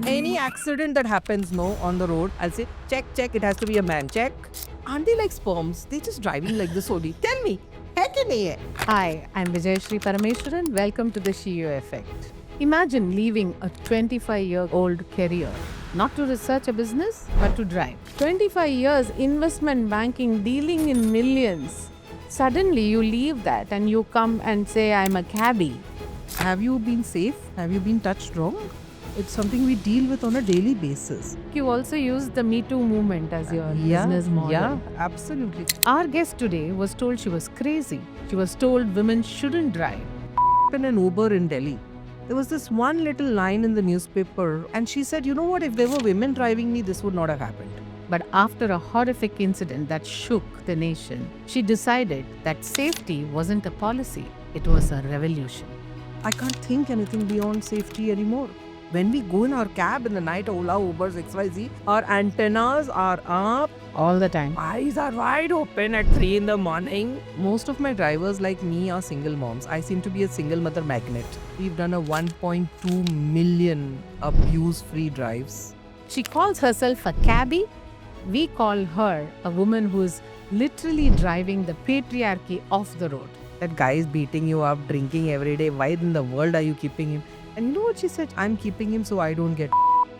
Any accident that happens on the road, I'll say, check, it has to be a man, check. Aren't they like sperms? They just driving like this only. Tell me, है कि नहीं है? Hi, I'm Vijayashree Parameswaran. Welcome to the Shio Effect. Imagine leaving a 25-year-old career, not to research a business, but to drive. 25 years investment banking, dealing in millions. Suddenly you leave that and you come and say, I'm a cabbie. Have you been safe? Have you been touched wrong? It's something we deal with on a daily basis. You also use the Me Too movement as your business model. Yeah, absolutely. Our guest today was told she was crazy. She was told women shouldn't drive. In an Uber in Delhi, there was this one little line in the newspaper, and she said, you know what, if there were women driving me, this would not have happened. But after a horrific incident that shook the nation, she decided that safety wasn't a policy, it was a revolution. I can't think anything beyond safety anymore. When we go in our cab in the night, Ola, Ubers, XYZ, our antennas are up, All the time. eyes are wide open at 3 in the morning. Most of my drivers like me are single moms. I seem to be a single mother magnet. We've done a 1.2 million abuse-free drives. She calls herself a cabbie. We call her a woman who's literally driving the patriarchy off the road. That guy is beating you up, drinking every day. Why in the world are you keeping him? And you know what she said? I'm keeping him so I don't get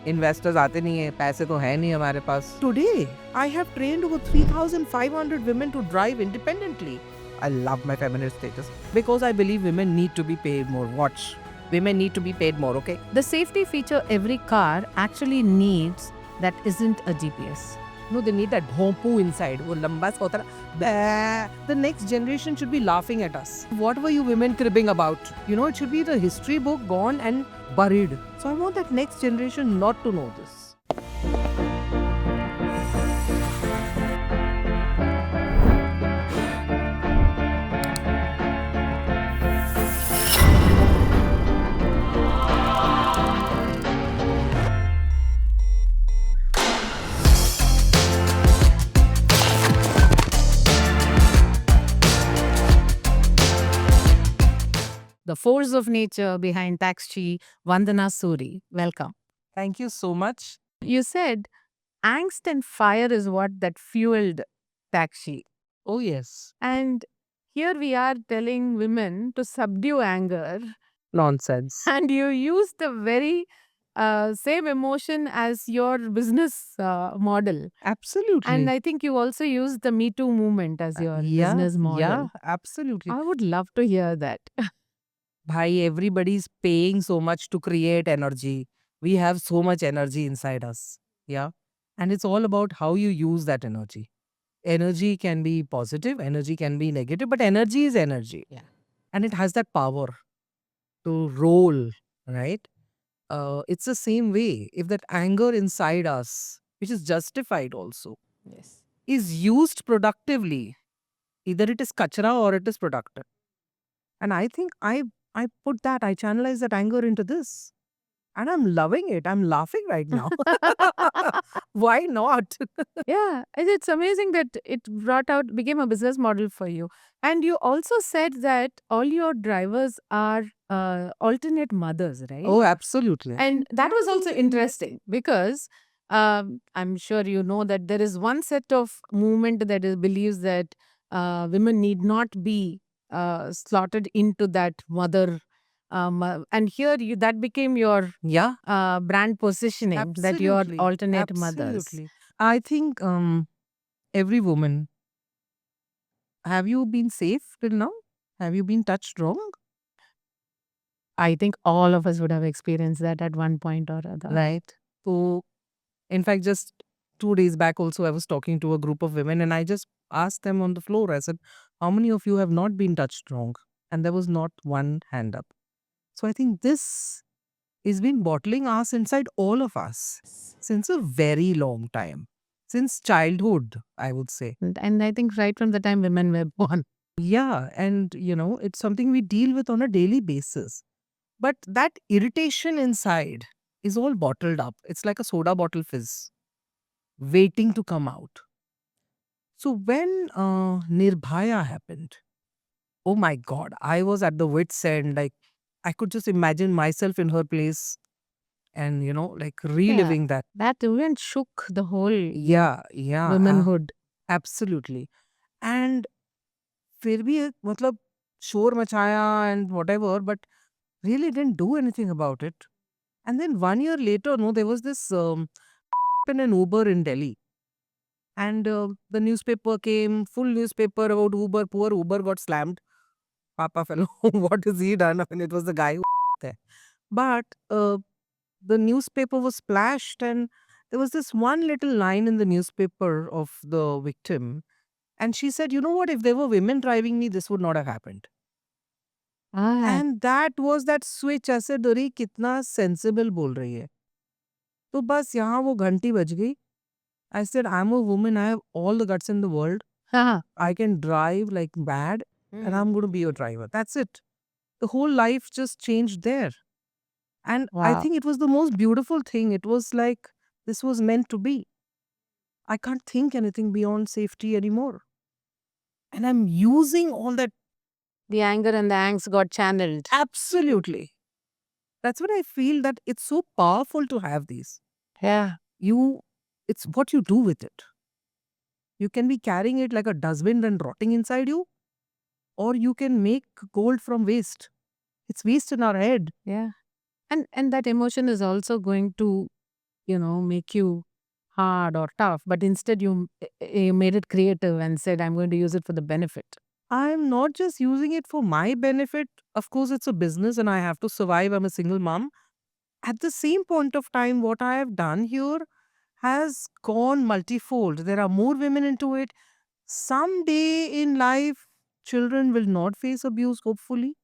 investors आते नहीं है, पैसे तो है नहीं हमारे पास. Today, I have trained over 3,500 women to drive independently. I love my feminist status because I believe women need to be paid more. Watch. Women need to be paid more, okay? The safety feature every car actually needs that isn't a GPS. No, they need that bhompu inside. वो लंबा सा होता है ना, bah. The next generation should be laughing at us. What were you women cribbing about? You know, it should be the history book gone and buried. So I want that next generation not to know this. The force of nature behind Taxi, Vandana Suri. Welcome. Thank you so much. You said angst and fire is what that fueled Taxi. Oh, yes. And here we are telling women to subdue anger, Nonsense. and you use the very same emotion as your business model. Absolutely. And I think you also use the Me Too movement as your business model. Yeah, absolutely. I would love to hear that. Bhai, everybody's paying so much to create energy. We have so much energy inside us. Yeah. And it's all about how you use that energy. Energy can be positive, energy can be negative, but energy is energy. Yeah. And it has that power to roll, right? It's the same way. If that anger inside us, which is justified also, Yes. is used productively, either it is kachra or it is productive. And I think I channelize that anger into this. And I'm loving it. I'm laughing right now. Why not? Yeah, and it's amazing that it became a business model for you. And you also said that all your drivers are alternate mothers, right? Oh, absolutely. And that was also interesting because I'm sure you know that there is one set of movement that believes that women need not be slotted into that mother. And here that became your Yeah, brand positioning that you're absolutely. alternate mothers. Absolutely. I think every woman, have you been safe till now? Have you been touched wrong? I think all of us would have experienced that at one point or other. Right. So, in fact, just 2 days back, also, I was talking to a group of women and I just asked them on the floor, I said, how many of you have not been touched wrong? And there was not one hand up. So, I think this has been bottling us inside all of us since a very long time, since childhood, I would say. And I think right from the time women were born. Yeah. And, it's something we deal with on a daily basis. But that irritation inside is all bottled up. It's like a soda bottle fizz waiting to come out. So when Nirbhaya happened, oh my God, I was at the wit's end. Like, I could just imagine myself in her place. and like Yeah. reliving that. That event shook the whole Yeah, yeah, womanhood. absolutely. And फिर भी मतलब शोर मचाया and whatever, but really didn't do anything about it. And then 1 year later, no, there was this in an Uber in Delhi. And the newspaper came, full newspaper about Uber. Poor Uber got slammed. Papa fellow, what has he done? I mean, it was the guy who there. But the newspaper was splashed, and there was this one little line in the newspaper of the victim. And she said, you know what, if there were women driving me, this would not have happened. Ah, And that was that switch. ऐसे डरी कितना sensible बोल रही है. तो बस यहाँ वो घंटी बज गई. I said, I'm a woman. I have all the guts in the world. ah, I can drive like mad, and I'm going to be a driver. That's it. The whole life just changed there. And I wow. think it was the most beautiful thing. It was like this was meant to be. I can't think anything beyond safety anymore. And I'm using all that The anger and the angst got channeled. absolutely. That's what I feel, that it's so powerful to have these. Yeah. It's what you do with it. You can be carrying it like a dustbin and rotting inside you, or you can make gold from waste. It's waste in our head. Yeah. And that emotion is also going to, make you hard or tough, but instead you made it creative and said, I'm going to use it for the benefit. I'm not just using it for my benefit. Of course, it's a business and I have to survive. I'm a single mom. At the same point of time, what I have done here has gone multifold. There are more women into it. Someday in life, children will not face abuse, hopefully.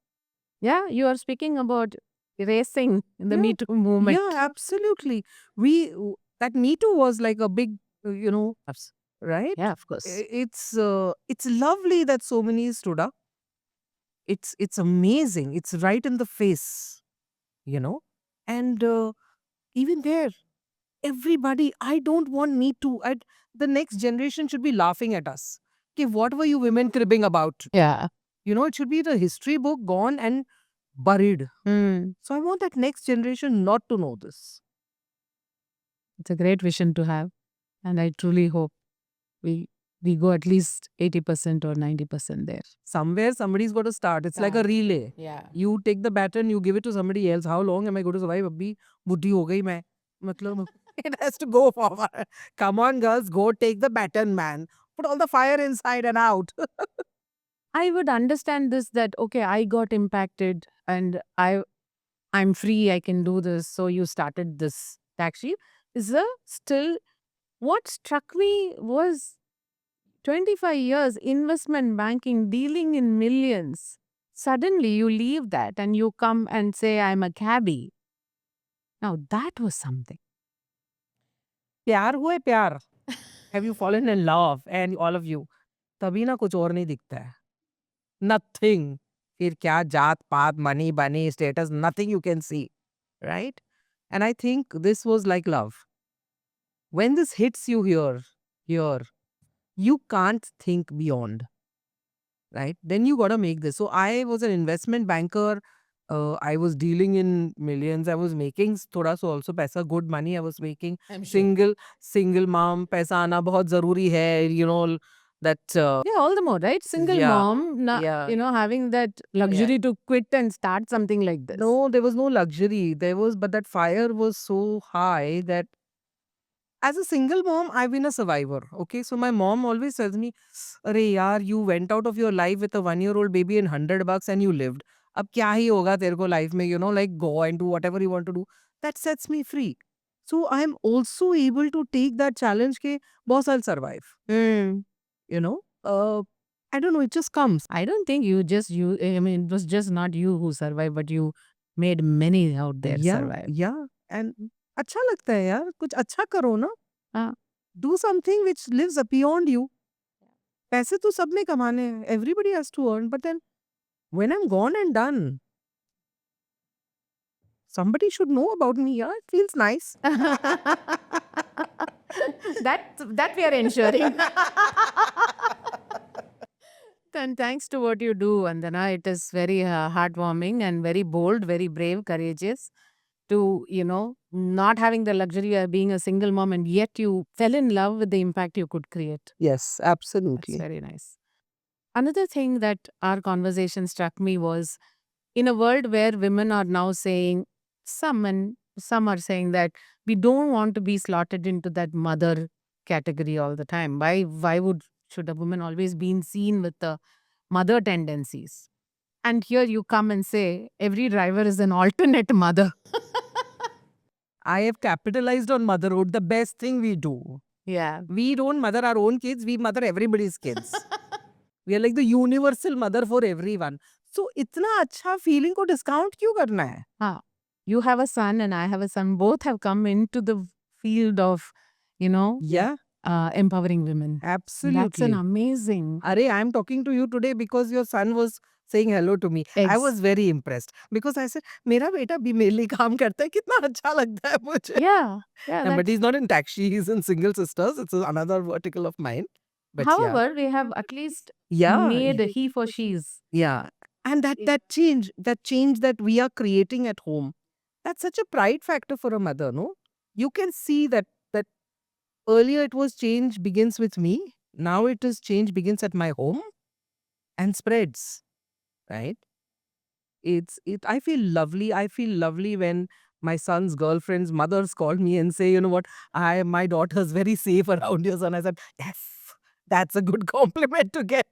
Yeah, you are speaking about erasing in the Yeah. Me Too movement. Yeah, absolutely. That Me Too was like a big, right? Yeah, of course. It's lovely that so many stood up. It's amazing. It's right in the face, you know. And even there, everybody. I don't want Me Too. The next generation should be laughing at us. Okay, what were you women cribbing about? Yeah. It should be the history book gone and buried. Mm. So I want that next generation not to know this. It's a great vision to have. And I truly hope we go at least 80% or 90% there. Somewhere somebody's got to start. It's like a relay. Yeah. You take the baton, you give it to somebody else. How long am I going to survive? Abhi buddhi ho gayi main. Matlab, it has to go forward. Come on, girls, go take the baton, man. Put all the fire inside and out. I would understand this that okay, I got impacted and I'm free, I can do this. So you started this taxi. Is there still what struck me was 25 years investment banking, dealing in millions. Suddenly you leave that and you come and say, I'm a cabbie. Now that was something. प्यार हुए प्यार. Have you fallen in love? And all of you. तभी ना कुछ और नहीं दिखता है. Nothing. फिर क्या जात पात money bunny status, nothing you can see, right? And I think this was like love. When this hits you here, you can't think beyond, right? Then you gotta make this. So I was an investment banker. I was dealing in millions. I was making thoda so also paisa, good money I was making. Single mom, paisa aana bahut zaruri hai, that Yeah, all the more, right? Single Yeah. mom, Yeah. having that luxury to quit and start something like this. No, there was no luxury. But that fire was so high that as a single mom, I've been a survivor. Okay, so my mom always tells me, "Arey yaar, you went out of your life with a 1-year-old baby and $100 and you lived. अब क्या ही होगा तेरे को life में, like go and do whatever you want to do." That sets me free. So I'm also able to take that challenge ke, boss, I'll survive. Hmm. I don't know, it just comes. I don't think I mean, it was just not you who survived, but you made many out there survive. Yeah. And अच्छा लगता है यार, कुछ अच्छा करो ना. हाँ. Do something which lives beyond you. पैसे तो सब में कमाने हैं. Everybody has to earn. But then when I'm gone and done, somebody should know about me. Yeah, it feels nice. that we are ensuring. And thanks to what you do, Vandana, it is very heartwarming and very bold, very brave, courageous. to, not having the luxury of being a single mom, and yet you fell in love with the impact you could create. Yes, That's absolutely. very nice. Another thing that our conversation struck me was, in a world where women are now saying, some are saying that we don't want to be slotted into that mother category all the time. Why should a woman always be seen with the mother tendencies? And here you come and say every driver is an alternate mother. I have capitalized on motherhood, the best thing we do. Yeah. We don't mother our own kids, we mother everybody's kids. We are like the universal mother for everyone. So इतना अच्छा feeling को discount क्यों करना है? You have a son and I have a son. Both have come into the field of, Yeah, empowering women. That's an absolutely. amazing. Are, I'm talking to you today because your son was saying hello to me. I was very impressed because I said, मेरा बेटा भी मेरे लिए काम करता है, कितना अच्छा लगता है मुझे. Yeah. And but he's not in taxi, he's in Single Sisters. It's another vertical of mine. But However, we have at least yeah, made he for she's. yeah. And that change that we are creating at home, that's such a pride factor for a mother, no? You can see that earlier it was change begins with me. Now it is change begins at my home and spreads, right? I feel lovely. I feel lovely when my son's girlfriend's mothers call me and say, you know what, my daughter's very safe around your son. I said, yes, that's a good compliment to get.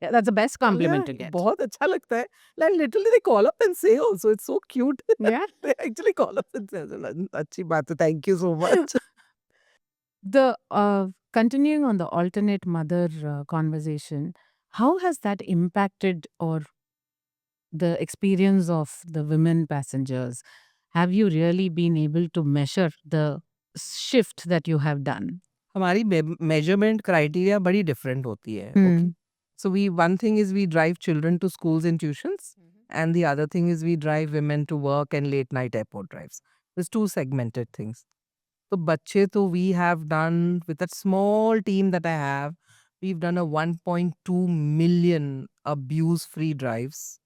Yeah, that's the best compliment to Yeah, get. बहुत अच्छा लगता है. Like literally they call up and say also, it's so cute. Yeah. They actually call up and say, अच्छी बात है, thank you so much. The continuing on the alternate mother conversation, how has that impacted or the experience of the women passengers? Have you really been able to measure the shift that you have done? हमारी measurement criteria बड़ी different होती है. Okay. So one thing is we drive children to schools and tuitions, and the other thing is we drive women to work and late night airport drives. There's two segmented things. So बच्चे तो we have done with that small team that I have, we've done a 1.2 million abuse-free drives.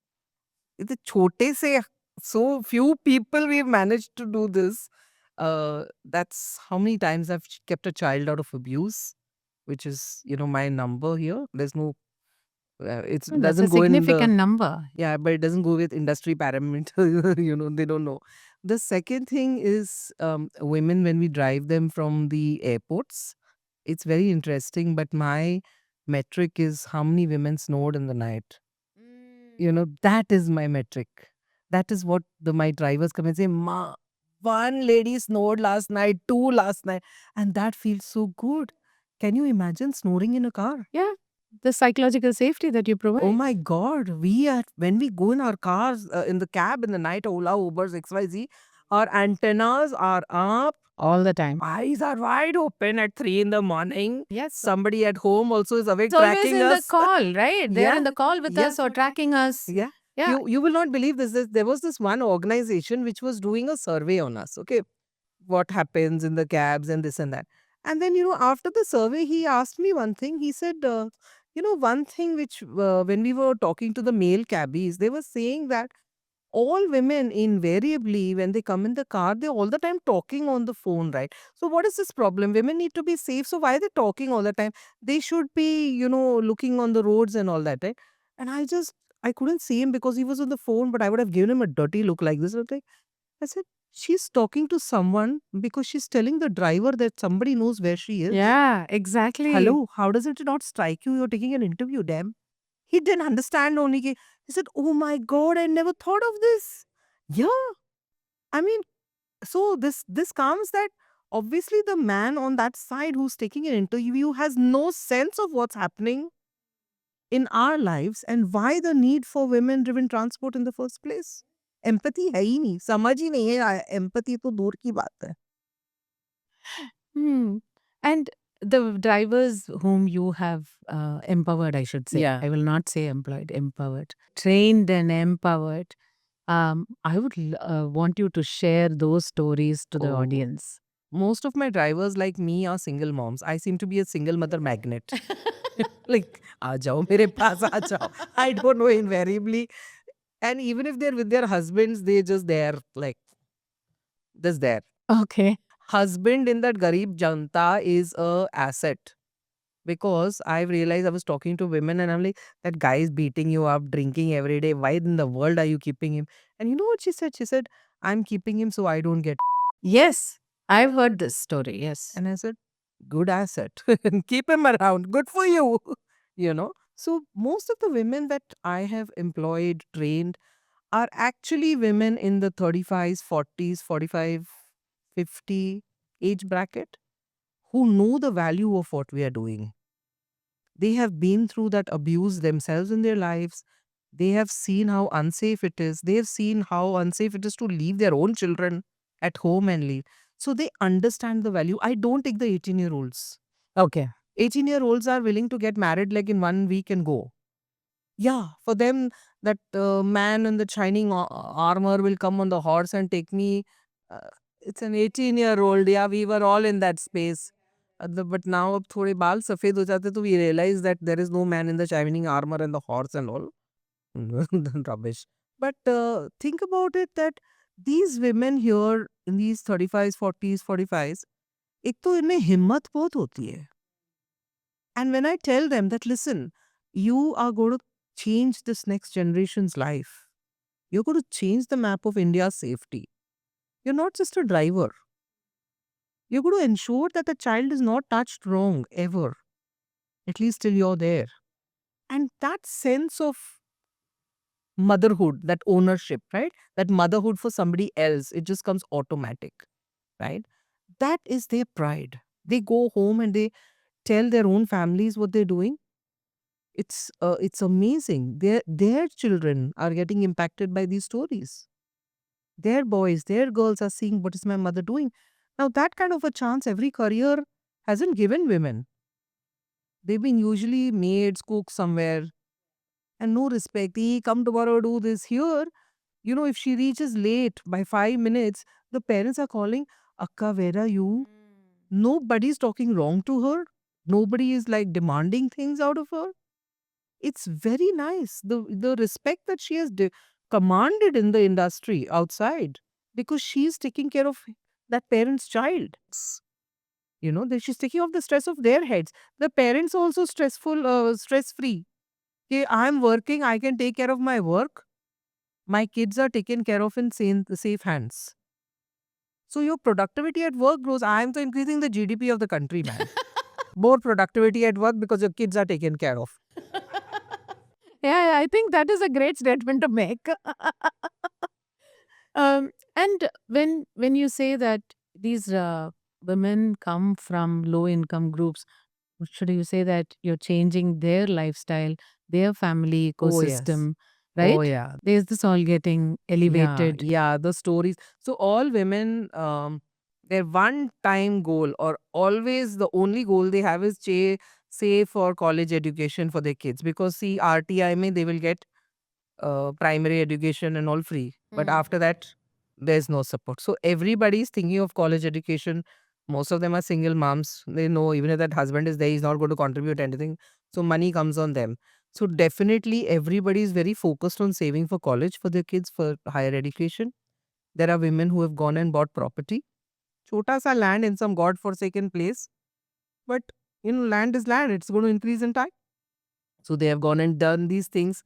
इतने छोटे से so few people we've managed to do this. That's how many times I've kept a child out of abuse, which is my number here. There's no it That's a doesn't go in significant the number. yeah, but it doesn't go with industry parameter. They don't know. The second thing is women when we drive them from the airports. It's very interesting, but my metric is how many women snored in the night. That is my metric. That is what my drivers come and say, Ma, one lady snored last night, two last night, and that feels so good. Can you imagine snoring in a car? Yeah. The psychological safety that you provide. Oh my God, when we go in our cars, in the cab in the night, Ola, Ubers, XYZ, our antennas are up, All the time. eyes are wide open at 3 in the morning. Yes. Somebody at home also is awake It's always tracking in the us. call, right? They're Yeah. in the call with Yeah. us or tracking us. Yeah. Yeah. You will not believe this. There was this one organization which was doing a survey on us. Okay. What happens in the cabs and this and that. And then, after the survey, he asked me one thing. He said, one thing which, when we were talking to the male cabbies, they were saying that all women invariably, when they come in the car, they're all the time talking on the phone, right? So, what is this problem? Women need to be safe. So, why are they talking all the time? They should be, looking on the roads and all that, right? And I couldn't see him because he was on the phone, but I would have given him a dirty look like this. I said, she's talking to someone because she's telling the driver that somebody knows where she is. Yeah, exactly. Hello, how does it not strike you? You're taking an interview, damn. He didn't understand only. He said, oh my God, I never thought of this. Yeah. I mean, so this comes that obviously the man on that side who's taking an interview has no sense of what's happening in our lives and why the need for women driven transport in the first place. Empathy है ही नहीं, समझ ही नहीं है, empathy तो दूर की बात है. And the drivers whom you have empowered, I should say. Yeah. I will not say employed, empowered. Trained and empowered. I would want you to share those stories to the Oh. audience. Most of my drivers like me are single moms. I seem to be a single mother magnet. Like, आ जाओ मेरे पास आ जाओ. I don't know, invariably. And even if they're with their husbands, they're just there like, Just there. Okay. Husband in that Garib Janta is a asset. Because I've realized I was talking to women and I'm like, that guy is beating you up, drinking every day. Why in the world are you keeping him? And you know what she said? She said, I'm keeping him so I don't get. Yes, I've heard this story. Yes. And I said, good asset. Keep him around. Good for you. you know? So most of the women that I have employed, trained, are actually women in the 35s, 40s, 45, 50 age bracket who know the value of what we are doing. They have been through that abuse themselves in their lives. They have seen how unsafe it is. They have seen how unsafe it is to leave their own children at home and leave. So they understand the value. I don't take the 18-year-olds. Okay. 18-year-olds are willing to get married like in 1 week and go. Yeah, for them, that man in the shining armor will come on the horse and take me. Uh, it's an 18-year-old. Yeah, we were all in that space. But now अब थोड़े बाल सफेद हो जाते तो we realize that there is no man in the shining armor and the horse and all. Rubbish. But think about it that these women here in these 35s, 40s, 45s, एक तो इनमें हिम्मत बहुत होती है. And when I tell them that, listen, you are going to change this next generation's life. You're going to change the map of India's safety. You're not just a driver. You're going to ensure that the child is not touched wrong ever, at least till you're there. And that sense of motherhood, that ownership, right? That motherhood for somebody else, it just comes automatic, right? That is their pride. They go home and they tell their own families what they're doing. It's amazing. Their children are getting impacted by these stories. Their boys, their girls are seeing what is my mother doing. Now that kind of a chance every career hasn't given women. They've been usually maids, cooks somewhere, and no respect. Hey, come tomorrow, do this here. If she reaches late by 5 minutes, the parents are calling, Akka, where are you? Nobody's talking wrong to her. Nobody is like demanding things out of her. It's very nice. The respect that she has commanded in the industry outside because she's taking care of that parent's child. That she's taking off the stress of their heads. The parents also stress free. Okay, I'm working, I can take care of my work. My kids are taken care of in safe hands. So your productivity at work grows. I am so increasing the GDP of the country, man. More productivity at work because your kids are taken care of. Yeah, I think that is a great statement to make. And when you say that these women come from low income groups, should you say that you're changing their lifestyle, their family Oh, yes. ecosystem, Oh, right? yeah. There's this all getting Yeah, elevated. yeah, the stories. So all women, their one time goal or always the only goal they have is save for college education for their kids because see RTI mein they will get primary education and all free. But after that, there's no support. So everybody is thinking of college education. Most of them are single moms. They know even if that husband is there, he's not going to contribute anything. So money comes on them. So definitely everybody is very focused on saving for college for their kids for higher education. There are women who have gone and bought property. Chota sa land in some god-forsaken place. But land is land. It's going to increase in time. So they have gone and done these things.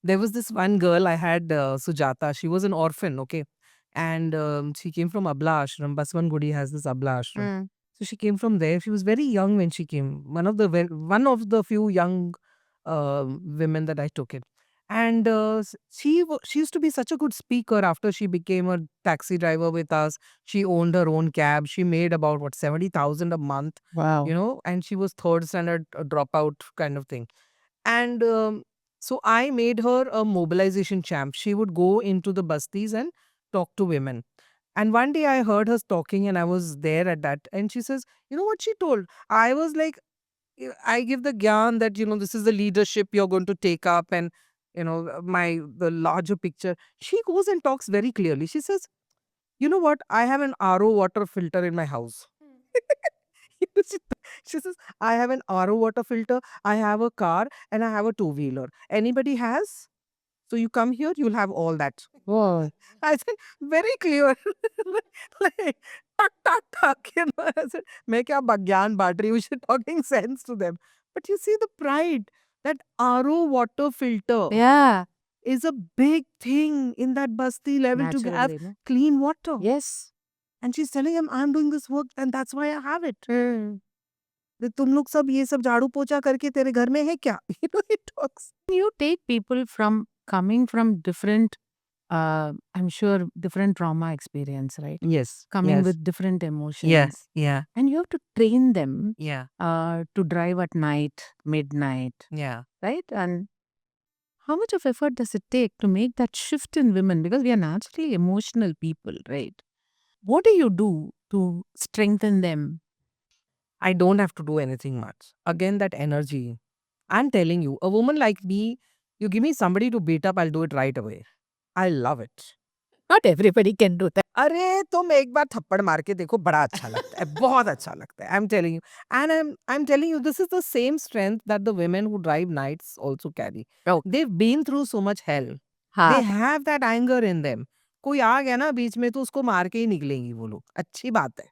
There was this one girl I had, Sujata. She was an orphan, okay? And she came from Abla Ashram. Baswan Gudi has this Abla Ashram. Mm. So she came from there. She was very young when she came. One of the few young women that I took in. And she used to be such a good speaker after she became a taxi driver with us. She owned her own cab. She made about what 70,000 a month, Wow. and she was third standard dropout kind of thing. And so I made her a mobilization champ. She would go into the bastis and talk to women. And one day I heard her talking and I was there at that. And she says, you know what she told? I was like, I give the gyan that, this is the leadership you're going to take up and, the larger picture. She goes and talks very clearly. She says, you know what? I have an RO water filter in my house. she she says, I have an RO water filter, I have a car, and I have a two-wheeler. Anybody has? So you come here, you'll have all that. Whoa. I said, very clear. Like, tuck, tuck, tuck. You know, I said, मैं क्या ज्ञान बांट रही हूँ, she's talking sense to them. But you see the pride, that RO water filter Yeah. is a big thing in that basti level to have Naturally, no? clean water. Yes. And she's telling him, I'm doing this work and that's why I have it. Mm. तुम लोग सब ये सब झाड़ू पोछा करके तेरे घर में है क्या? You know, it talks. You take people from coming from different, I'm sure, different trauma experience, right? Yes. Coming yes. with different emotions. Yes. Yeah. And you have to train them Yeah. to drive at night, midnight, Yeah. right? And how much of effort does it take to make that shift in women? Because we are naturally emotional people, right? What do you do to strengthen them? I don't have to do anything much. Again, that energy. I'm telling you, a woman like me, you give me somebody to beat up, I'll do it right away. I love it. Not everybody can do that. अरे तुम एक बार थप्पड़ मार के देखो बड़ा अच्छा लगता है बहुत अच्छा लगता है I am telling you and I'm telling you this is the same strength that the women who drive nights also carry. Oh. They've been through so much hell. They have that anger in them. कोई आ गया ना बीच में तो उसको मार के ही निकलेंगी वो लोग अच्छी बात है.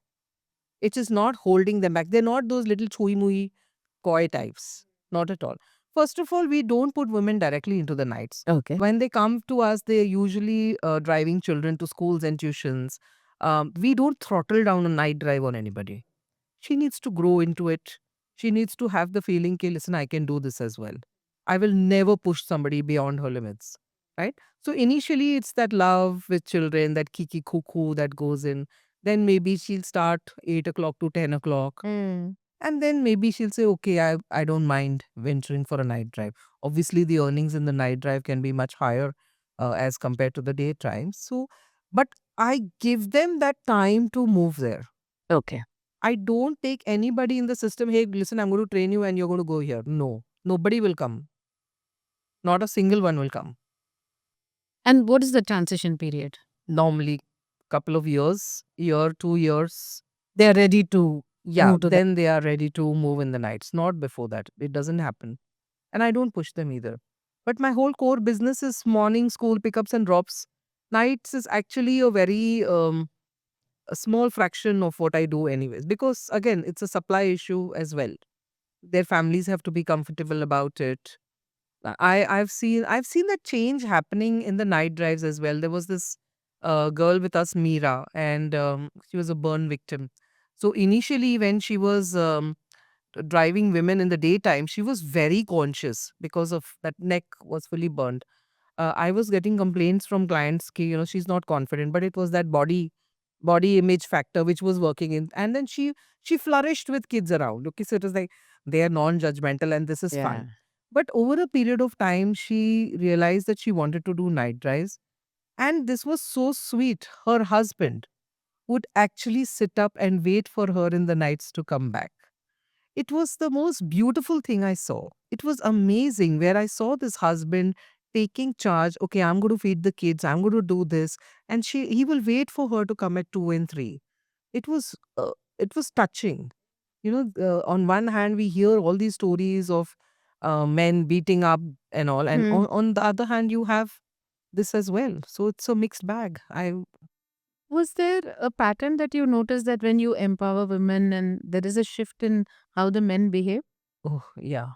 It is not holding them back. They're not those little chui mui coy types. Not at all. First of all, we don't put women directly into the nights. Okay. When they come to us, they're usually driving children to schools and tuitions. We don't throttle down a night drive on anybody. She needs to grow into it. She needs to have the feeling, okay, listen, I can do this as well. I will never push somebody beyond her limits. Right? So initially, it's that love with children, that kiki cuckoo that goes in. Then maybe she'll start 8 o'clock to 10 o'clock. Mm. And then maybe she'll say, okay, I don't mind venturing for a night drive. Obviously, the earnings in the night drive can be much higher as compared to the daytime. So, but I give them that time to move there. Okay. I don't take anybody in the system, hey, listen, I'm going to train you and you're going to go here. No, nobody will come. Not a single one will come. And what is the transition period? Normally, couple of years, year, 2 years. They are ready to Yeah, move to then they are ready to move in the nights. Not before that. It doesn't happen. And I don't push them either. But my whole core business is morning school pickups and drops. Nights is actually a very a small fraction of what I do anyways. Because again, it's a supply issue as well. Their families have to be comfortable about it. I've seen that change happening in the night drives as well. There was this girl with us, Meera, and she was a burn victim. So initially, when she was driving women in the daytime, she was very conscious because of that neck was fully burned. I was getting complaints from clients, ki, she's not confident, but it was that body image factor which was working in, and then she flourished with kids around. Okay, so it was like they are non-judgmental and this is fine. But over a period of time, she realized that she wanted to do night drives. And this was so sweet. Her husband would actually sit up and wait for her in the nights to come back. It was the most beautiful thing I saw. It was amazing where I saw this husband taking charge. Okay, I'm going to feed the kids. I'm going to do this. And he will wait for her to come at 2 and 3. It was touching. On one hand, we hear all these stories of men beating up and all, and on the other hand, you have this as well. So it's a mixed bag. Was there a pattern that you noticed that when you empower women and there is a shift in how the men behave? Oh yeah,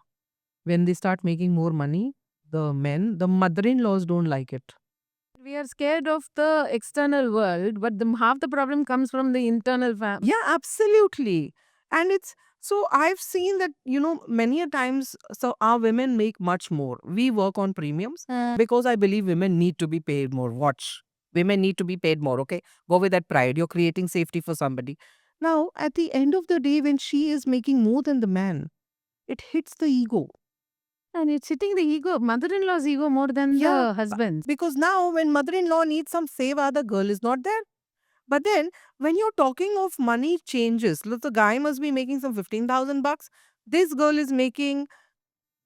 when they start making more money, the mother-in-laws don't like it. We are scared of the external world, but half the problem comes from the internal family. Yeah, absolutely. And it's so I've seen that, many a times, so our women make much more. We work on premiums because I believe women need to be paid more. Watch. Women need to be paid more, okay? Go with that pride. You're creating safety for somebody. Now, at the end of the day, when she is making more than the man, it hits the ego. And it's hitting the ego, mother-in-law's ego more than Yeah, the husband's. Because now, when mother-in-law needs some seva, the girl is not there. But then, when you're talking of money changes, look, the guy must be making some 15,000 bucks. This girl is making,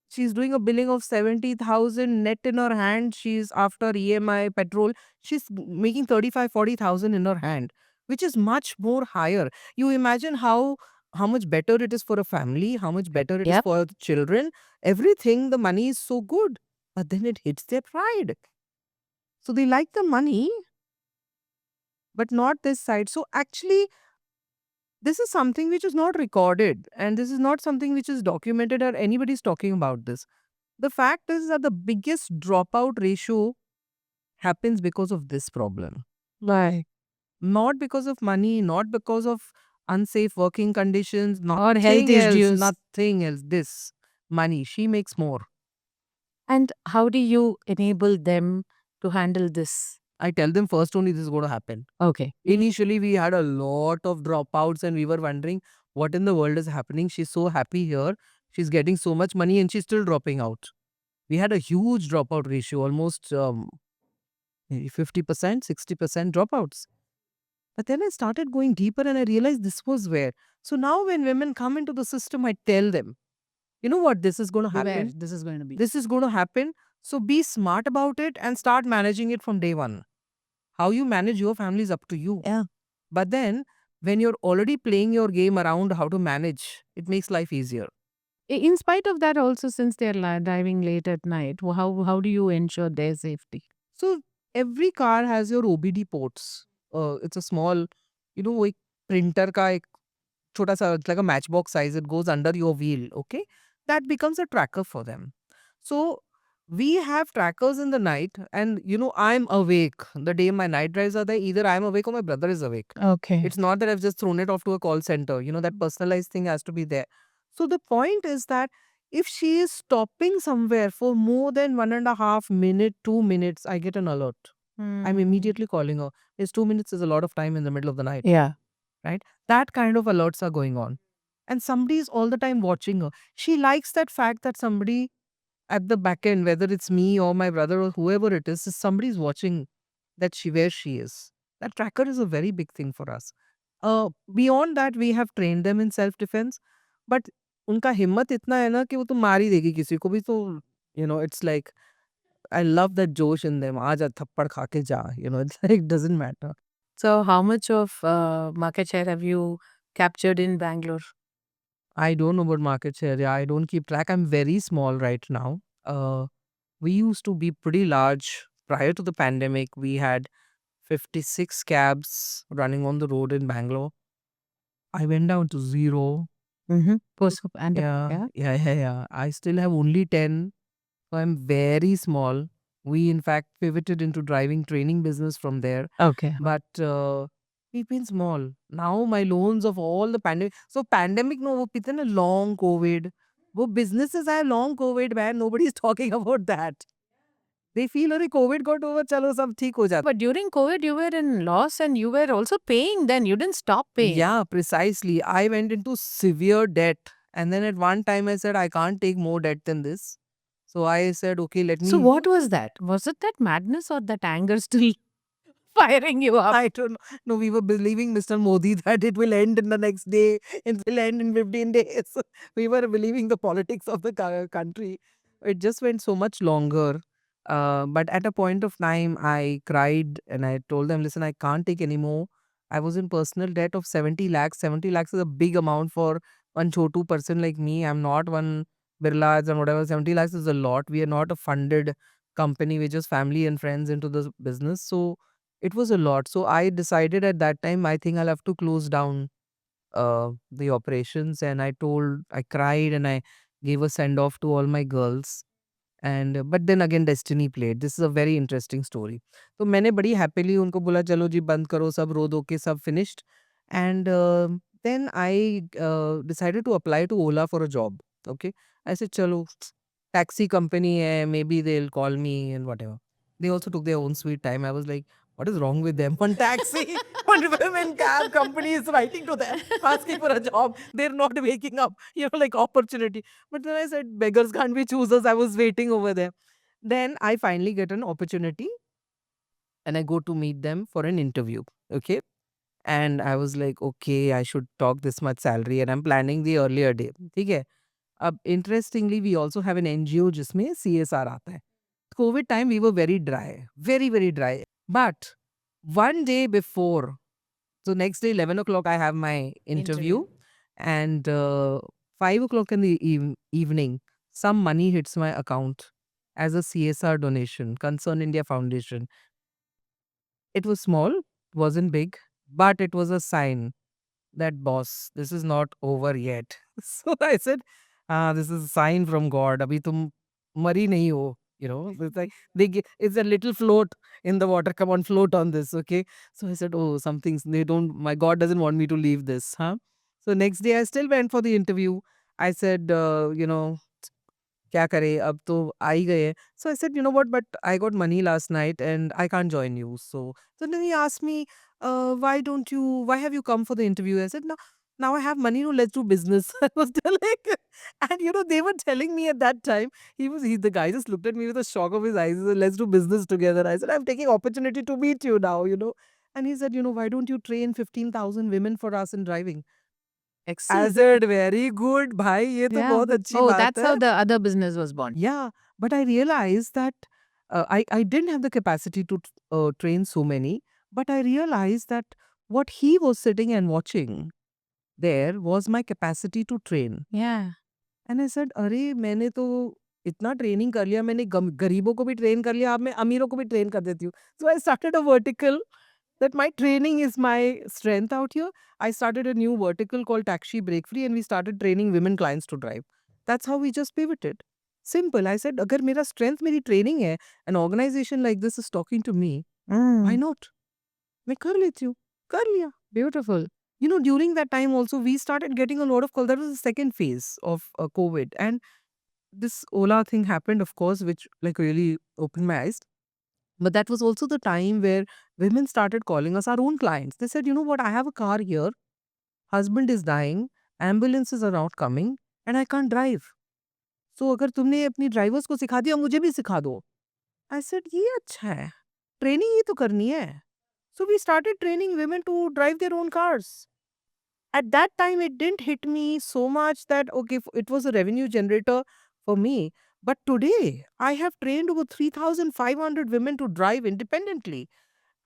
she's doing a billing of 70,000 net in her hand. She's after EMI, petrol. She's making 35-40,000 in her hand, which is much more higher. You imagine how much better it is for a family, how much better it is Yep. for the children. Everything, the money is so good. but then it hits their pride. So they like the money, but not this side. So actually, this is something which is not recorded, and this is not something which is documented or anybody's talking about this. The fact is that the biggest dropout ratio happens because of this problem. Right. Not because of money, not because of unsafe working conditions, Or health nothing else, issues. nothing else. This money, she makes more. And how do you enable them to handle this? I tell them first only this is going to happen. Okay. Initially, we had a lot of dropouts and we were wondering what in the world is happening. She's so happy here. She's getting so much money and she's still dropping out. We had a huge dropout ratio, almost maybe 50%, 60% dropouts. But then I started going deeper and I realized this was where. So now when women come into the system, I tell them, you know what, this is going to Beware, happen. this is going to be. This is going to happen. So be smart about it and start managing it from day one. How you manage your family is up to you. Yeah. But then when you're already playing your game around how to manage, it makes life easier. In spite of that, also, since they're driving late at night, how do you ensure their safety? So every car has your OBD ports. It's a small, एक printer का एक छोटा सा, it's like a matchbox size. It goes under your wheel. Okay, that becomes a tracker for them. So we have trackers in the night, and I'm awake the day my night drives are there. Either I'm awake or my brother is awake. Okay. It's not that I've just thrown it off to a call center. That personalized thing has to be there. So the point is that if she is stopping somewhere for more than 1.5 minutes, 2 minutes, I get an alert. I'm immediately calling her. 2 minutes is a lot of time in the middle of the night, Yeah. right? That kind of alerts are going on. And somebody is all the time watching her. She likes that fact that somebody at the back end, whether it's me or my brother or whoever it is somebody's watching that where she is. That tracker is a very big thing for us. Beyond that, we have trained them in self defense, but उनका हिम्मत इतना है ना कि वो तो मार ही देगी किसी को भी. तो it's like I love that josh in them. आजा थप्पड़ खा के जा. It's like doesn't matter. So, how much of market share have you captured in Bangalore? I don't know about market share. Yeah, I don't keep track. I'm very small right now. We used to be pretty large prior to the pandemic. We had 56 cabs running on the road in Bangalore. I went down to 0. Post and Yeah. I still have only 10. So I'm very small. We in fact pivoted into driving training business from there. Okay. But we've been small. Now my loans of all the pandemic. So pandemic no, वो पिता ना long COVID. वो businesses are long COVID, man. Nobody's talking about that. They feel अरे COVID got over, चलो सब ठीक हो जाता. But during COVID, you were in loss and you were also paying then. You didn't stop paying. Yeah, precisely. I went into severe debt. And then at one time I said, I can't take more debt than this. So I said, okay, let me. So, what was that? Was it that madness or that anger still firing you up? I don't know. No, we were believing Mr. Modi that it will end in the next day. It will end in 15 days. We were believing the politics of the country. It just went so much longer. But at a point of time, I cried and I told them, listen, I can't take anymore. I was in personal debt of 70 lakhs. 70 lakhs is a big amount for one chotu person like me. I'm not one Birlas and whatever. 70 lakhs is a lot. We are not a funded company. We're just family and friends into the business. So it was a lot. So I decided at that time, I think I'll have to close down the operations. And I cried and I gave a send off to all my girls. And but then again, destiny played. This is a very interesting story. तो मैंने बड़ी happily उनको बोला चलो जी बंद करो सब रो दो के सब finished. And then I decided to apply to Ola for a job. Okay, I said चलो taxi company hai, maybe they'll call me and whatever. They also took their own sweet time. I was like, what is wrong with them? One taxi, one women cab company is writing to them, asking for a job. They're not waking up, like opportunity. But then I said, beggars can't be choosers. I was waiting over there. Then I finally get an opportunity and I go to meet them for an interview. Okay. And I was like, okay, I should talk this much salary and I'm planning the earlier day. ठीक है. अब interestingly, we also have an NGO जिसमें CSR आता है. COVID time, we were very dry, very, very dry. But one day before, so next day, 11 o'clock, I have my interview. And 5 o'clock in the evening, some money hits my account. as a CSR donation, Concern India Foundation. It was small, wasn't big, but it was a sign that, boss, this is not over yet. So I said, this is a sign from God. Abhi tum mari nahi ho. It's like it's a little float in the water. Come on, float on this, okay? So I said, oh, my God doesn't want me to leave this, huh? So next day I still went for the interview. I said, क्या करे अब तो आ ही गए हैं. So I said, you know what, but I got money last night and I can't join you. So then he asked me, why have you come for the interview? I said, no, now I have money, no, let's do business. I was telling, and they were telling me at that time, the guy just looked at me with a shock of his eyes. He said, let's do business together. I said, I'm taking opportunity to meet you now. And he said, why don't you train 15,000 women for us in driving? I Excellent. said, very good, bhai, ये तो Yeah. बहुत अच्छी Oh, बात that's है. how the other business was born. Yeah, but I realized that I didn't have the capacity to train so many, but I realized that what he was sitting and watching there was my capacity to train. Yeah. And I said, अरे मैंने तो इतना training कर लिया, मैंने गरीबों को भी ट्रेन कर लिया, अब मैं अमीरों को भी ट्रेन कर देती हूँ. So I started a vertical that my training is my strength out here. I started a new vertical called Taxi Break Free and we started training women clients to drive. That's how we just pivoted. Simple. I said, अगर मेरा strength मेरी training है, an organization like this is talking to me, why not? मैं कर लेती हूँ. कर लिया. Beautiful. During that time also, we started getting a lot of calls. That was the second phase of COVID. And this Ola thing happened, of course, which like really opened my eyes. But that was also the time where women started calling us our own clients. They said, you know what, I have a car here, husband is dying, ambulances are not coming, and I can't drive. So अगर तुमने अपनी drivers को सिखा दिया, मुझे भी सिखा दो. I said, ये अच्छा है. ट्रेनिंग ही तो करनी है. So we started training women to drive their own cars. At that time, it didn't hit me so much that, okay, it was a revenue generator for me. But today, I have trained over 3,500 women to drive independently.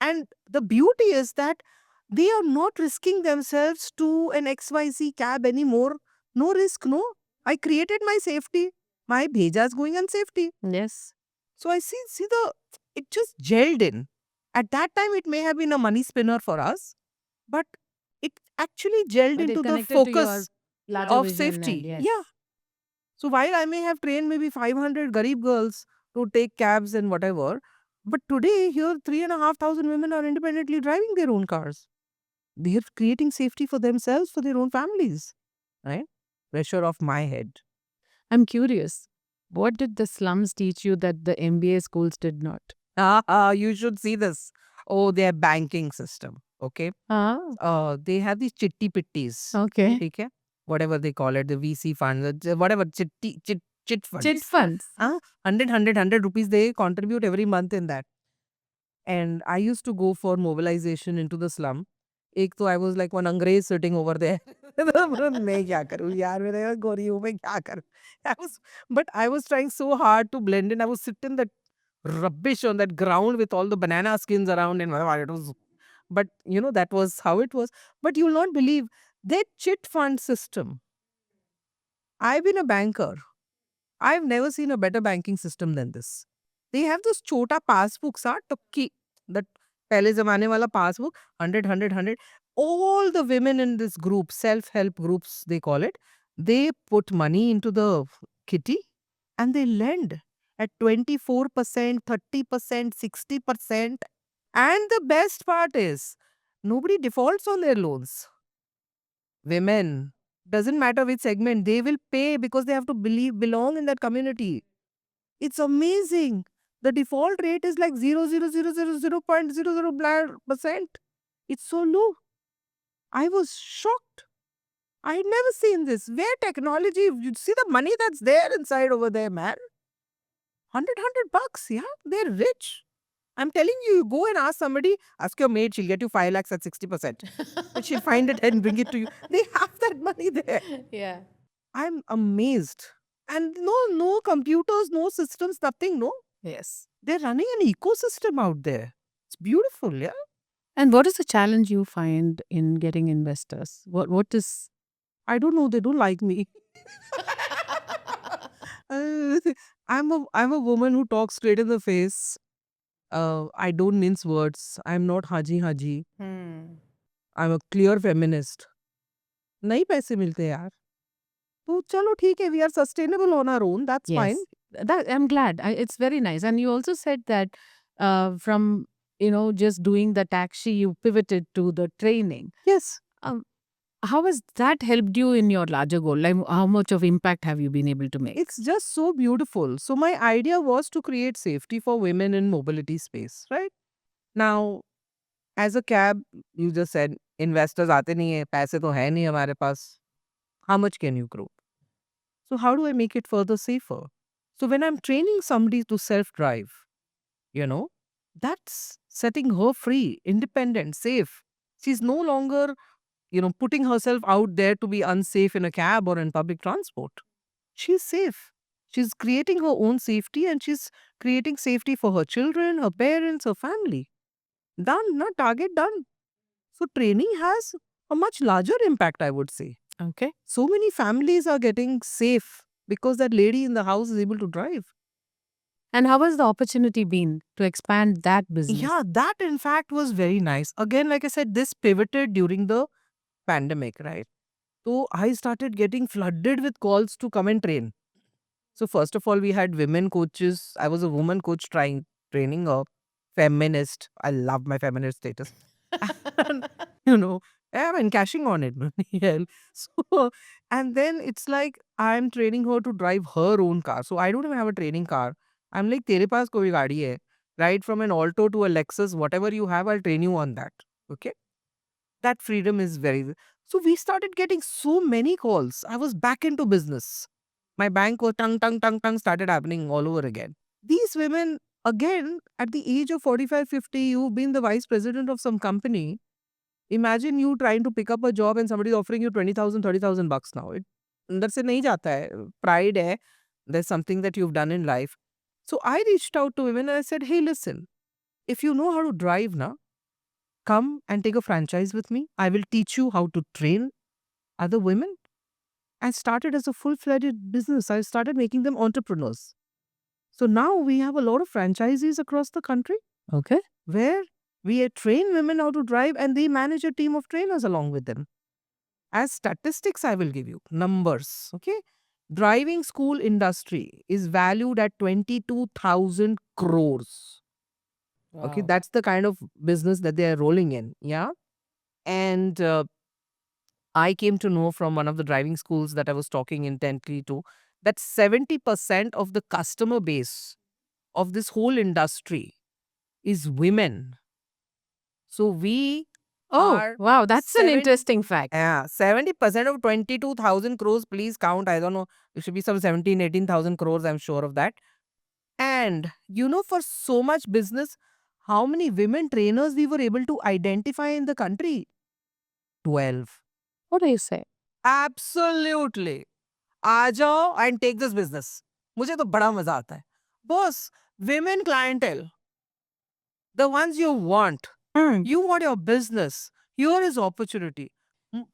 And the beauty is that they are not risking themselves to an XYZ cab anymore. No risk, no. I created my safety. My bheja is going on safety. Yes. So I see it just gelled in. At that time, it may have been a money spinner for us, but it actually gelled But it into the connected to your focus larger of vision and safety. yes. Yeah. So while I may have trained maybe 500 Garib girls to take cabs and whatever, but today here 3,500 women are independently driving their own cars. They're creating safety for themselves, for their own families. Right? Pressure off my head. I'm curious. What did the slums teach you that the MBA schools did not? You should see this. Oh, their banking system. Okay. They have these chitty pitties. Okay. ठीक है? Whatever they call it, the VC funds, whatever, chit funds. Chit funds. 100 rupees they contribute every month in that. And I used to go for mobilization into the slum. एक तो I was like one अंग्रेज sitting over there. मैं क्या करूँ यार, मैं गोरी हूँ, मैं क्या करूँ? But I was trying so hard to blend in. I was sitting that rubbish on that ground with all the banana skins around and it was, but that was how it was. But you'll not believe that chit fund system. I've been a banker. I've never seen a better banking system than this. They have those chota passbooks, tukki, that pehle zamane wala passbook, 100. All the women in this group, self-help groups they call it, they put money into the kitty and they lend at 24%, 30%, 60%. And the best part is, nobody defaults on their loans. Women, doesn't matter which segment, they will pay because they have to belong in that community. It's amazing. The default rate is like 0.00%. It's so low. I was shocked. I had never seen this. Where technology, you see the money that's there inside over there, man. 100 bucks, yeah? They're rich. I'm telling you, you go and ask somebody, ask your maid, she'll get you 5 lakhs at 60%. And she'll find it and bring it to you. They have that money there. Yeah. I'm amazed. And no computers, no systems, nothing, no. Yes. They're running an ecosystem out there. It's beautiful, yeah. And what is the challenge you find in getting investors? What is I don't know, they don't like me. Uh, I'm a woman who talks straight in the face. I don't mince words. I'm not haji haji. Hmm. I'm a clear feminist. नहीं पैसे मिलते यार. तो चलो ठीक है, we are sustainable on our own. That's fine. Yes, that I'm glad. It's very nice. And you also said that from just doing the taxi, you pivoted to the training. Yes. Um, how has that helped you in your larger goal? Like, how much of impact have you been able to make? It's just so beautiful. So my idea was to create safety for women in mobility space, right? Now, as a cab, you just said investors आते नहीं है, पैसे तो है नहीं हमारे पास. How much can you grow? So how do I make it further safer? So when I'm training somebody to self-drive, you know, that's setting her free, independent, safe. She's no longer, putting herself out there to be unsafe in a cab or in public transport. She's safe. She's creating her own safety and she's creating safety for her children, her parents, her family. Done, not target done. So training has a much larger impact, I would say. Okay. So many families are getting safe because that lady in the house is able to drive. And how has the opportunity been to expand that business? Yeah, that in fact was very nice. Again, like I said, this pivoted during the pandemic, right? So I started getting flooded with calls to come and train. So first of all, we had women coaches. I was a woman coach training a feminist. I love my feminist status. And, I mean, cashing on it. Yeah. So, and then it's like I'm training her to drive her own car. So I don't even have a training car. I'm like, तेरे पास कोई गाड़ी है, right? From an Alto to a Lexus, whatever you have, I'll train you on that. Okay. That freedom is very. So we started getting so many calls. I was back into business. My bank was tongue started happening all over again. These women, again, at the age of 45, 50, you've been the vice president of some company. Imagine you trying to pick up a job and somebody offering you 20,000, 30,000 bucks now. अंदर से नहीं जाता है. Pride hai. There's something that you've done in life. So I reached out to women and I said, hey, listen, if you know how to drive now, come and take a franchise with me. I will teach you how to train other women. I started as a full-fledged business. I started making them entrepreneurs. So now we have a lot of franchisees across the country Okay. where we train women how to drive and they manage a team of trainers along with them. As statistics, I will give you numbers. Okay. Driving school industry is valued at 22,000 crores. Okay. That's the kind of business that they are rolling in. Yeah. And I came to know from one of the driving schools that I was talking intently to that 70% of the customer base of this whole industry is women. So we Oh, are wow. That's an 70 interesting fact. 70% of 22,000 crores, please count. I don't know. It should be some 17, 18,000 crores. I'm sure of that. And for so much business, how many women trainers we were able to identify in the country? 12. What do you say? Absolutely. आ जाओ and take this business. मुझे तो बड़ा मजा आता है. Boss, women clientele, the ones you want. You want your business. Here is opportunity.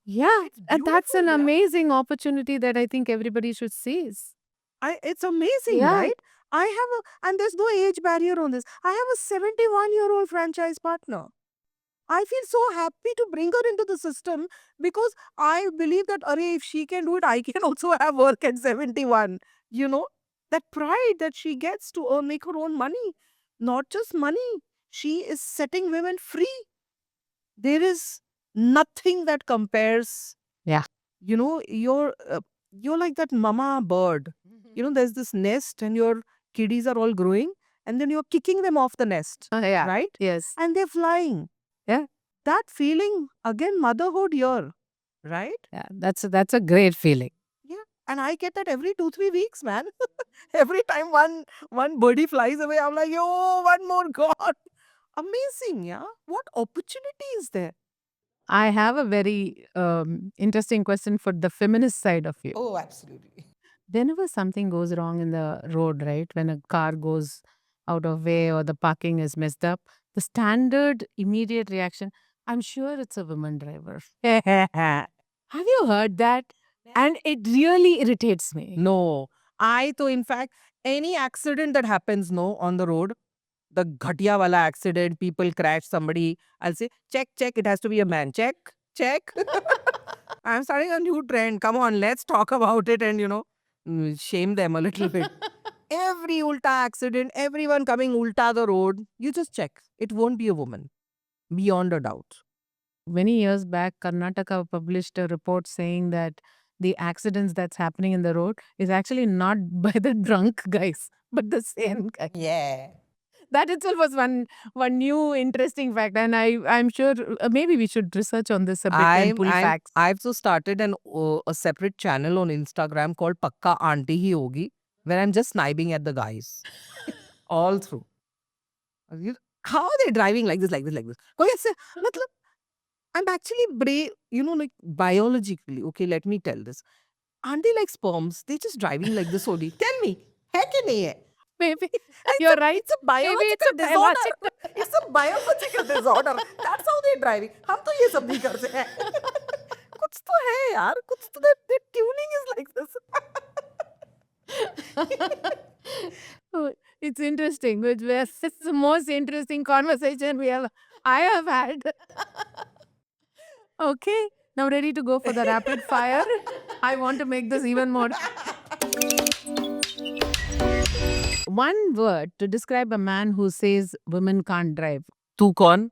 Yeah, It's and that's an beautiful, yeah. amazing opportunity that I think everybody should seize. It's amazing, Yeah. right? And there's no age barrier on this. I have a 71-year-old franchise partner. I feel so happy to bring her into the system because I believe that, if she can do it, I can also have work at 71. That pride that she gets to make her own money. Not just money. She is setting women free. There is nothing that compares. Yeah. You're like that mama bird. There's this nest and your kiddies are all growing and then you're kicking them off the nest, Yeah. right? Yes. And they're flying. Yeah. That feeling, again, motherhood here, right? Yeah. That's a great feeling. Yeah. And I get that every 2-3 weeks, man. Every time one birdie flies away, I'm like, yo, one more God. Amazing, yeah. What opportunity is there? I have a very interesting question for the feminist side of you. Oh, absolutely. Whenever something goes wrong in the road, right? When a car goes out of way or the parking is messed up, the standard immediate reaction, I'm sure it's a woman driver. Have you heard that? And it really irritates me. No, In fact, any accident that happens no on the road, the ghatiya wala accident, people crash somebody, I'll say, check, it has to be a man. Check, check. I'm starting a new trend. Come on, let's talk about it and, shame them a little bit. Every ulta accident, everyone coming ulta the road, you just check. It won't be a woman, beyond a doubt. Many years back, Karnataka published a report saying that the accidents that's happening in the road is actually not by the drunk guys, but the sane guy. Yeah. That itself was one new interesting fact, and I'm sure maybe we should research on this a bit and pull facts. I've so started a separate channel on Instagram called Pakka Auntie Hi Hogi, where I'm just sniping at the guys all through. How are they driving like this, like this, like this? कोई ऐसे मतलब I'm actually brave, like biologically. Okay, let me tell this. Aren't they like sperms? They're just driving like this only. Tell me, है कि नहीं है? Maybe It's you're a- right. It's a biological it's a disorder. It's a biological disorder. That's how they're driving. हम तो ये सब नहीं करते हैं. कुछ तो है यार. कुछ तो their tuning is like this. Oh, it's interesting. It's the most interesting conversation I have had. Okay, now ready to go for the rapid fire. I want to make this even more. One word to describe a man who says women can't drive. तू कौन?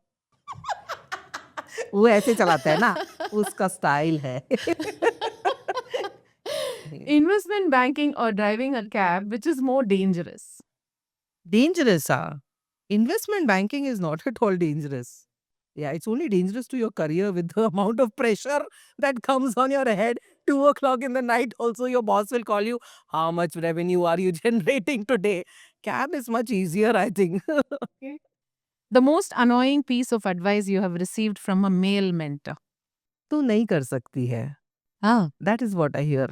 वो ऐसे चलाता है ना. उसका style है. Investment banking or driving a cab, which is more dangerous? Dangerous, investment banking is not at all dangerous. Yeah, it's only dangerous to your career with the amount of pressure that comes on your head. 2 o'clock in the night, also your boss will call you. How much revenue are you generating today? Cab is much easier, I think. The most annoying piece of advice you have received from a male mentor. तू नहीं कर सकती है. Ah. That is what I hear.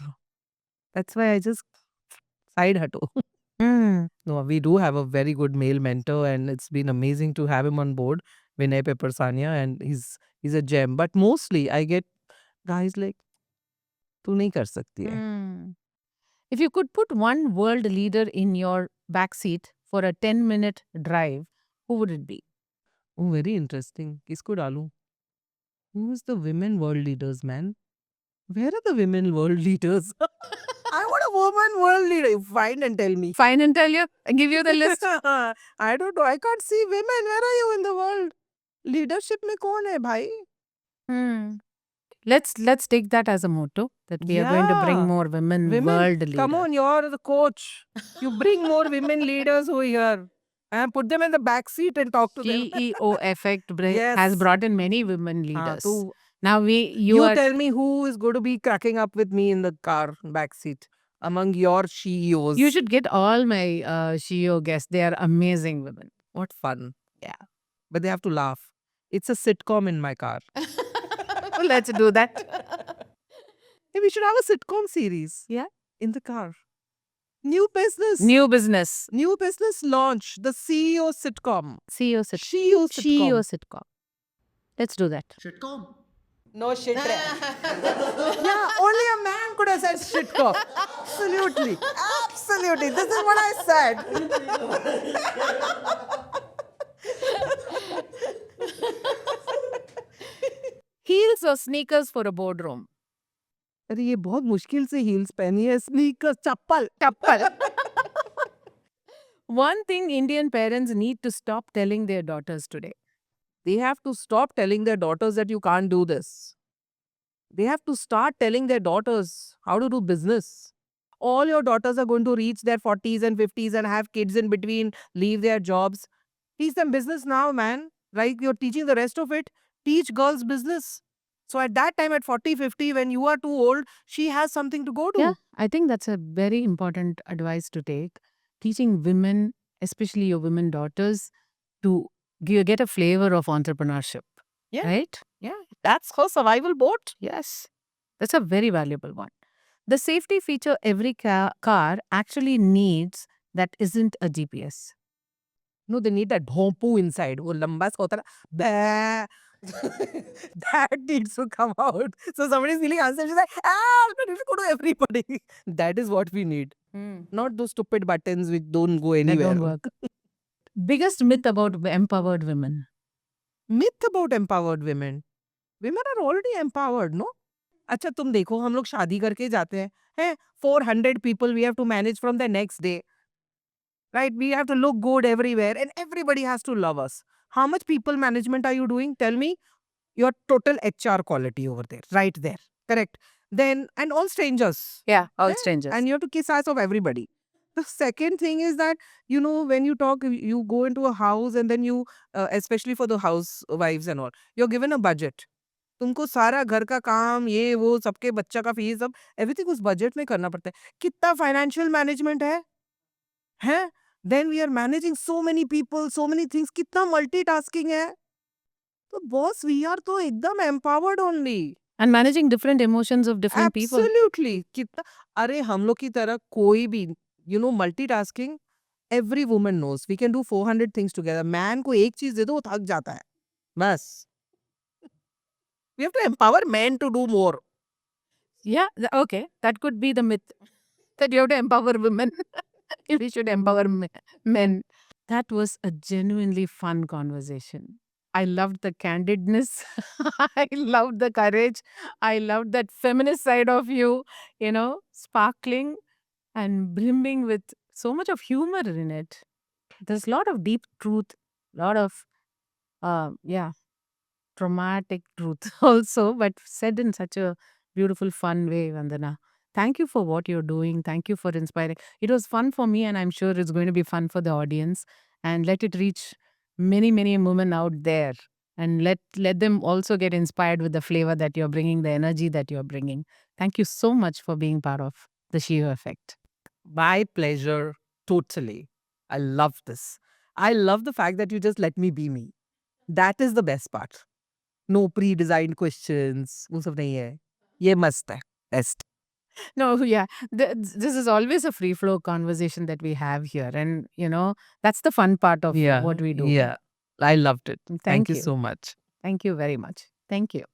That's why I just side hutto. No, we do have a very good male mentor, and it's been amazing to have him on board, Vinay Pepersania, and he's a gem. But mostly, I get guys like, "तू नहीं कर सकती है." If you could put one world leader in your backseat for a 10-minute drive, who would it be? Oh, very interesting. किसको डालूं? Who is the women world leaders, man? Where are the women world leaders? I want a woman world leader. Find and tell me. Fine and tell you, I give you the list. I don't know. I can't see women. Where are you in the world? Leadership में कौन है भाई? Let's take that as a motto that we are going to bring Yeah. more women Women, world leaders. come on, you're the coach. You bring more women leaders over here and put them in the back seat and talk to them. CEO effect has Yes. brought in many women हाँ, leaders. तो Now you are tell me who is going to be cracking up with me in the car back seat among your CEOs. you should get all my CEO guests. They are amazing women. What fun. Yeah. But they have to laugh. It's a sitcom in my car. Let's do that. Hey, we should have a sitcom series. Yeah. In the car. New business. New business. New business launch. The CEO sitcom. CEO sitcom. CEO sitcom. CEO sitcom. Let's do that. Sitcom. No shit. Yeah, only a man could have said sitcom. Absolutely. Absolutely. This is what I said. Heels or sneakers for a boardroom? अरे ये बहुत मुश्किल से heels पहनी है sneakers chappal Chappal. One thing Indian parents need to stop telling their daughters today. They have to stop telling their daughters that you can't do this. They have to start telling their daughters how to do business. All your daughters are going to reach their 40s and 50s and have kids in between, leave their jobs. Teach them business now, man. Like you're teaching the rest of it. Teach girls business. So at that time, at 40, 50, when you are too old, she has something to go to. Yeah, I think that's a very important advice to take. Teaching women, especially your women daughters, to get a flavor of entrepreneurship. Yeah. Right? Yeah, that's her survival boat. Yes. That's a very valuable one. The safety feature every car actually needs that isn't a GPS. No, they need that bhompu inside. वो लंबा सा होता है ना, That needs to come out. So somebody's feeling unsafe. She's like, but if you go to everybody. That is what we need. Not those stupid buttons which don't go That anywhere. don't work. Biggest myth about empowered women. Myth about empowered women. Women are already empowered, no? अच्छा तुम देखो हम लोग शादी करके जाते हैं 400 people we have to manage from the next day, right? We have to look good everywhere and everybody has to love us. How much people management are you doing? Tell me your total HR quality over there, right there. Correct. Then, and all strangers. Yeah, all Yeah, strangers. And you have to kiss ass of everybody. The second thing is that, when you talk, you go into a house and then you, especially for the housewives and all, you're given a budget. तुमको सारा घर का काम ये वो सबके बच्चा का फीस सब एवरीथिंग उस बजट में करना पड़ता है कितना फाइनेंशियल मैनेजमेंट है then we are managing so many people so many things कितना मल्टीटास्किंग है तो बॉस वी आर तो एकदम empowered only And managing different emotions of different people. Absolutely कितना अरे हम लोग की तरह कोई भी multitasking every woman knows we can do 400 things together man को एक चीज दे दो वो थक जाता है बस we have to empower man to do more Yeah, okay. That could be the myth that you have to empower women. We should empower men. That was a genuinely fun conversation. I loved the candidness. I loved the courage. I loved that feminist side of you, sparkling and brimming with so much of humor in it. There's a lot of deep truth, a lot of, traumatic truth also, but said in such a beautiful, fun way, Vandana. Thank you for what you're doing. Thank you for inspiring. It was fun for me, and I'm sure it's going to be fun for the audience. And let it reach many, many women out there. And let them also get inspired with the flavor that you're bringing, the energy that you're bringing. Thank you so much for being part of the Shio Effect. My pleasure, totally. I love this. I love the fact that you just let me be me. That is the best part. No pre-designed questions. वो सब नहीं है. ये मस्त है. Best. No, yeah. This is always a free flow conversation that we have here. And, that's the fun part of what we do. Yeah. I loved it. Thank you you. so much. Thank you very much. Thank you.